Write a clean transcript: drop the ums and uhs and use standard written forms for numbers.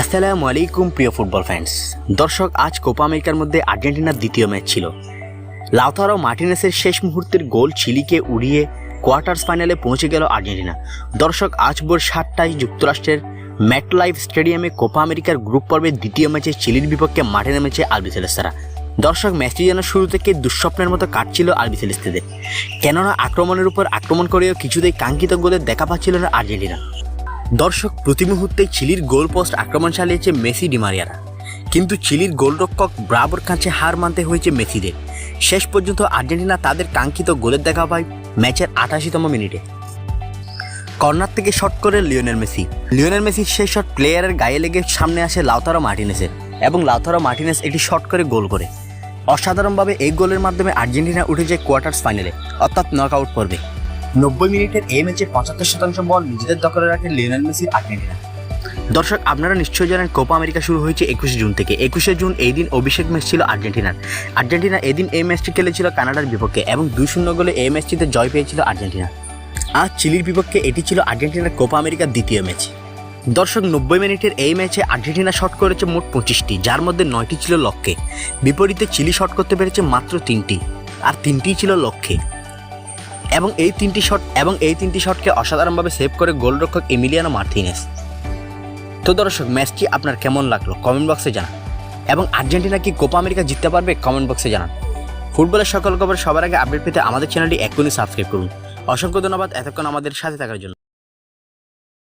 আসসালামু আলাইকুম প্রিয় ফুটবল ফ্যান্স। দর্শক, আজ কোপা আমেরিকার মধ্যে আর্জেন্টিনার দ্বিতীয় ম্যাচ ছিল। লাউতারো মার্টিনেসের শেষ মুহূর্তের গোল চিলিকে উড়িয়ে কোয়ার্টার ফাইনালে পৌঁছে গেল আর্জেন্টিনা। দর্শক, আজ ভোর 7টায় যুক্তরাষ্ট্রের ম্যাটলাইফ স্টেডিয়ামে কোপা আমেরিকার গ্রুপ পর্বের দ্বিতীয় ম্যাচে চিলির বিপক্ষে মাঠে নেমেছে আলবিসেলেস্তারা। দর্শক, ম্যাচটি যেন শুরু থেকে দুঃস্বপ্নের মতো কাটছিল আলবিসেলেস্তাদের, কেননা আক্রমণের উপর আক্রমণ করেও কিছুতেই কাঙ্ক্ষিত গোলের দেখা পাচ্ছিল না আর্জেন্টিনা। দর্শক, প্রতি মুহূর্তেই চিলির গোল পোস্ট আক্রমণ চালিয়েছে মেসি ডিমারিয়ারা, কিন্তু চিলির গোলরক্ষক ব্রাভোর কাছে হার মানতে হয়েছে মেসিদের। শেষ পর্যন্ত আর্জেন্টিনা তাদের কাঙ্ক্ষিত গোলের দেখা পায় ম্যাচের 88তম মিনিটে। কর্নার থেকে শট করে লিওনেল মেসির সেই শট প্লেয়ারের গায়ে লেগে সামনে আসে লাউতারো মার্টিনেসের, এবং লাউতারো মার্টিনেস একটি শট করে গোল করে। অসাধারণভাবে এই গোলের মাধ্যমে আর্জেন্টিনা উঠে যায় কোয়ার্টার ফাইনালে, অর্থাৎ নকআউট পর্বে। 90 মিনিটের এই ম্যাচে 75% বল নিজেদের দখলে রাখে লিওনেল মেসির আর্জেন্টিনা। দর্শক, আপনারা নিশ্চয়ই জানেন কোপা আমেরিকা শুরু হয়েছে 21 জুন থেকে। 21 জুন এই দিন অভিষেক ম্যাচ ছিল আর্জেন্টিনার। আর্জেন্টিনা এদিন এই ম্যাচটি খেলেছিল কানাডার বিপক্ষে, এবং 2-0 গোলে এই ম্যাচটিতে জয় পেয়েছিল আর্জেন্টিনা। আজ চিলির বিপক্ষে এটি ছিল আর্জেন্টিনার কোপা আমেরিকার দ্বিতীয় ম্যাচ। দর্শক, 90 মিনিটের এই ম্যাচে আর্জেন্টিনা শট করেছে মোট 25টি, যার মধ্যে 9টি ছিল লক্ষ্যে। বিপরীতে চিলি শট করতে পেরেছে মাত্র 3টি, আর 3টিই ছিল লক্ষ্যে। এবং এই তিনটি শটকে অসাধারণভাবে সেভ করে গোলরক্ষক এমিলিয়ানো মার্টিনেস। তো দর্শক, ম্যাচটি আপনার কেমন লাগলো কমেন্ট বক্সে জানান, এবং আর্জেন্টিনা কি কোপা আমেরিকা জিততে পারবে কমেন্ট বক্সে জানান। ফুটবলের সকল খবর সবার আগে আপডেট পেতে আমাদের চ্যানেলটি এক্ষুনি সাবস্ক্রাইব করুন। অসংখ্য ধন্যবাদ এতক্ষণ আমাদের সাথে থাকার জন্য।